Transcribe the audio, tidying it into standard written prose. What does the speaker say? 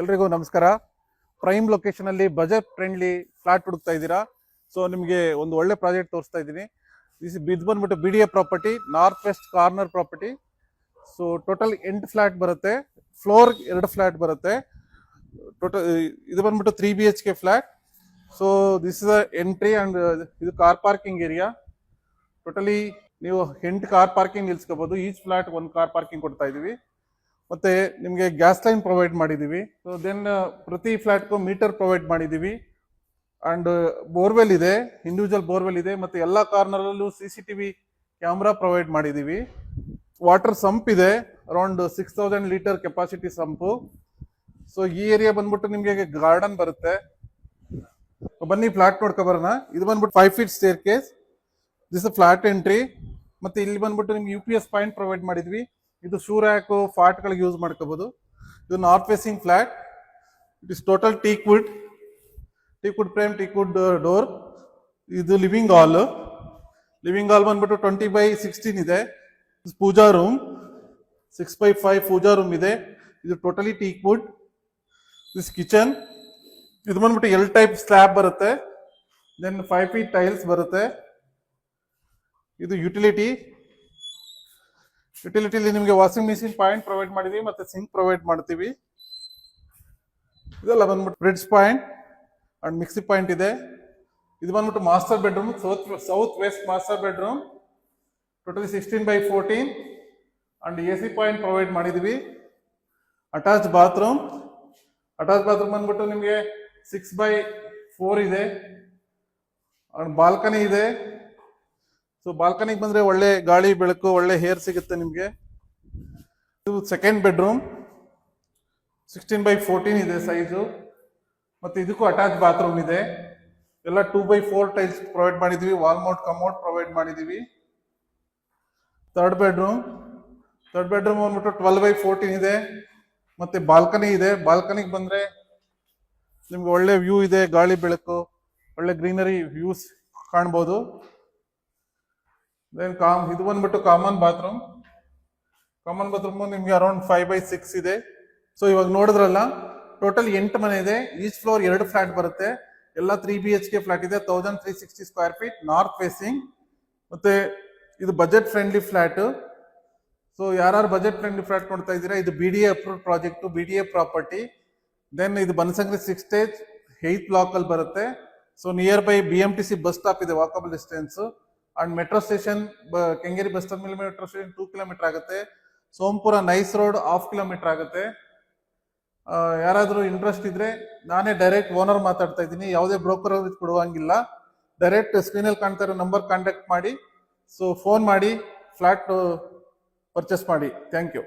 ಎಲ್ರಿಗೂ ನಮಸ್ಕಾರ. Prime location ಅಲ್ಲಿ ಬಜೆಟ್ ಫ್ರೆಂಡ್ಲಿ ಫ್ಲಾಟ್ ಹುಡುಕ್ತಾ ಇದ್ದೀರಾ? ಸೊ ನಿಮಗೆ ಒಂದು ಒಳ್ಳೆ ಪ್ರಾಜೆಕ್ಟ್ ತೋರಿಸ್ತಾ ಇದ್ದೀನಿ. ಇದು ಬಂದ್ಬಿಟ್ಟು BDA property, north west corner property. So total 8 flat ಬರುತ್ತೆ, ಫ್ಲೋರ್ 2 ಫ್ಲಾಟ್ ಬರುತ್ತೆ. ಟೋಟಲ್ ಇದು ಬಂದ್ಬಿಟ್ಟು 3 BHK flat. So this is entry and ಇದು ಕಾರ್ ಪಾರ್ಕಿಂಗ್ ಏರಿಯಾ. ಟೋಟಲಿ ನೀವು 8 ಕಾರ್ ಪಾರ್ಕಿಂಗ್ ನಿಲ್ಸ್ಕೋಬಹುದು. ಈಚ್ ಫ್ಲಾಟ್ 1 ಕಾರ್ ಪಾರ್ಕಿಂಗ್ ಕೊಡ್ತಾ ಇದೀವಿ. ಮತ್ತೆ ನಿಮಗೆ ಗ್ಯಾಸ್ ಲೈನ್ ಪ್ರೊವೈಡ್ ಮಾಡಿದೀವಿ. ಸೊ ದೆನ್ ಪ್ರತಿ ಫ್ಲಾಟ್ಗೂ ಮೀಟರ್ ಪ್ರೊವೈಡ್ ಮಾಡಿದೀವಿ. ಅಂಡ್ ಬೋರ್ವೆಲ್ ಇದೆ, ಇಂಡಿವಿಜುವಲ್ ಬೋರ್ವೆಲ್ ಇದೆ. ಮತ್ತೆ ಎಲ್ಲಾ ಕಾರ್ನರಲ್ಲೂ CCTV ಕ್ಯಾಮ್ರಾ ಪ್ರೊವೈಡ್ ಮಾಡಿದೀವಿ. ವಾಟರ್ ಸಂಪ್ ಇದೆ, ಅರೌಂಡ್ 6000 ಲೀಟರ್ ಕೆಪಾಸಿಟಿ ಸಂಪು. ಸೊ ಈ ಏರಿಯಾ ಬಂದ್ಬಿಟ್ಟು ನಿಮಗೆ ಗಾರ್ಡನ್ ಬರುತ್ತೆ. ಬನ್ನಿ ಫ್ಲಾಟ್ ನೋಡ್ಕೊ ಬರೋಣ. ಇದು ಬಂದ್ಬಿಟ್ಟು 5 feet stair case. This flat entry. ಮತ್ತೆ ಇಲ್ಲಿ ಬಂದ್ಬಿಟ್ಟು ನಿಮ್ಗೆ UPS ಪಾಯಿಂಟ್ ಪ್ರೊವೈಡ್ ಮಾಡಿದ್ವಿ. ಇದು ಶೂ ರ್ಯಾಕ್ ಫಾಟ್ ಗಳಿಗೆ ಯೂಸ್ ಮಾಡ್ಕೋಬಹುದು. ಇದು north facing flat. It is total teak wood frame, teak wood door. ಇದು ಲಿವಿಂಗ್ ಹಾಲ್. ಲಿವಿಂಗ್ ಹಾಲ್ ಬಂದ್ಬಿಟ್ಟು 20/16 ಇದೆ. ಪೂಜಾ ರೂಮ್ 6/5 ಪೂಜಾ ರೂಮ್ ಇದೆ. ಇದು totally teak wood. This kitchen. ಇದು ಬಂದ್ಬಿಟ್ಟು L ಟೈಪ್ ಸ್ಲ್ಯಾಬ್ ಬರುತ್ತೆ. ದೆನ್ 5 feet ಟೈಲ್ಸ್ ಬರುತ್ತೆ. ಇದು ಯುಟಿಲಿಟಿ. ಯುಟಿಲಿಟಿಲಿ ನಿಮಗೆ ವಾಷಿಂಗ್ ಮಿಷಿನ್ ಪಾಯಿಂಟ್ ಪ್ರೊವೈಡ್ ಮಾಡಿದೀವಿ, ಮತ್ತೆ ಸಿಂಕ್ ಪ್ರೊವೈಡ್ ಮಾಡ್ತೀವಿ. ಇದೆಲ್ಲ ಬಂದ್ಬಿಟ್ಟು fridge point and mixie point ಇದೆ. ಇದು ಬಂದ್ಬಿಟ್ಟು master bedroom, south west master bedroom. Totally 16/14 and AC point provide ಮಾಡಿದೀವಿ. Attach bathroom. ಬಂದ್ಬಿಟ್ಟು ನಿಮಗೆ 6/4 ಇದೆ. ಅಂಡ್ ಬಾಲ್ಕನಿ ಇದೆ. ಸೊ ಬಾಲ್ಕನಿಗೆ ಬಂದ್ರೆ ಒಳ್ಳೆ ಗಾಳಿ ಬೆಳಕು, ಒಳ್ಳೆ ಹೇರ್ ಸಿಗುತ್ತೆ ನಿಮ್ಗೆ. ಇದು ಸೆಕೆಂಡ್ ಬೆಡ್ರೂಮ್, 16/14 ಇದೆ ಸೈಜು. ಮತ್ತೆ ಇದಕ್ಕೂ ಅಟ್ಯಾಚ್ ಬಾತ್ರೂಮ್ ಇದೆ. ಎಲ್ಲ 2/4 ಟೈಲ್ಸ್ ಪ್ರೊವೈಡ್ ಮಾಡಿದೀವಿ. ವಾಲ್ ಮೌಂಟ್ ಕಮೋಡ್ ಪ್ರೊವೈಡ್ ಮಾಡಿದೀವಿ. ಥರ್ಡ್ ಬೆಡ್ರೂಮ್ ಬಂದ್ಬಿಟ್ಟು 12/14 ಇದೆ. ಮತ್ತೆ ಬಾಲ್ಕನಿ ಇದೆ. ಬಾಲ್ಕನಿಗೆ ಬಂದ್ರೆ ನಿಮ್ಗೆ ಒಳ್ಳೆ ವ್ಯೂ ಇದೆ, ಗಾಳಿ ಬೆಳಕು, ಒಳ್ಳೆ ಗ್ರೀನರಿ ವ್ಯೂಸ್ ಕಾಣ್ಬೋದು. ದೆನ್ ಇದು ಬಂದ್ಬಿಟ್ಟು ಕಾಮನ್ ಬಾತ್ರೂಮ್ ನಿಮ್ಗೆ ಅರೌಂಡ್ 5/6 ಇದೆ. ಸೊ ಇವಾಗ ನೋಡಿದ್ರಲ್ಲ, ಟೋಟಲ್ 8 ಮನೆ ಇದೆ. ಈಚ್ ಫ್ಲೋರ್ 2 ಫ್ಲಾಟ್ ಬರುತ್ತೆ. ಎಲ್ಲ 3 BHK ಫ್ಲಾಟ್ ಇದೆ. 1360 ಸ್ಕ್ವೇರ್ ಫೀಟ್, ನಾರ್ತ್ ಫೇಸಿಂಗ್. ಮತ್ತೆ ಇದು ಬಜೆಟ್ ಫ್ರೆಂಡ್ಲಿ ಫ್ಲಾಟ್. ಸೊ ಯಾರು ಬಜೆಟ್ ಫ್ರೆಂಡ್ಲಿ ಫ್ಲಾಟ್ ನೋಡ್ತಾ ಇದ್ದೀರಾ, ಇದು BDA approved project, BDA property. Then ಇದು ಬನಶಂಕರಿ 6 stage 8th ಬ್ಲಾಕ್ ಅಲ್ಲಿ ಬರುತ್ತೆ. So near by BMTC bus stop ಇದೆ, walkable distance. And metro station, Kengeri bus stop ಮೇಲೆ ಮೆಟ್ರೋ ಸ್ಟೇಷನ್ 2 ಕಿಲೋಮೀಟರ್ ಆಗುತ್ತೆ. ಸೋಂಪುರ ನೈಸ್ ರೋಡ್ 1/2 ಕಿಲೋಮೀಟರ್ ಆಗುತ್ತೆ. ಯಾರಾದ್ರೂ ಇಂಟ್ರೆಸ್ಟ್ ಇದ್ರೆ ನಾನೇ ಡೈರೆಕ್ಟ್ ಓನರ್ ಮಾತಾಡ್ತಾ ಇದ್ದೀನಿ, ಯಾವುದೇ ಬ್ರೋಕರ್ ಕೊಡುವಂಗಿಲ್ಲ. ಡೈರೆಕ್ಟ್ ಸ್ಕ್ರೀನಲ್ಲಿ ಕಾಣ್ತಾ ಇರೋ ನಂಬರ್ ಕಾಂಟ್ಯಾಕ್ಟ್ ಮಾಡಿ. ಸೊ ಫೋನ್ ಮಾಡಿ ಫ್ಲಾಟ್ ಪರ್ಚೇಸ್ ಮಾಡಿ. Thank you.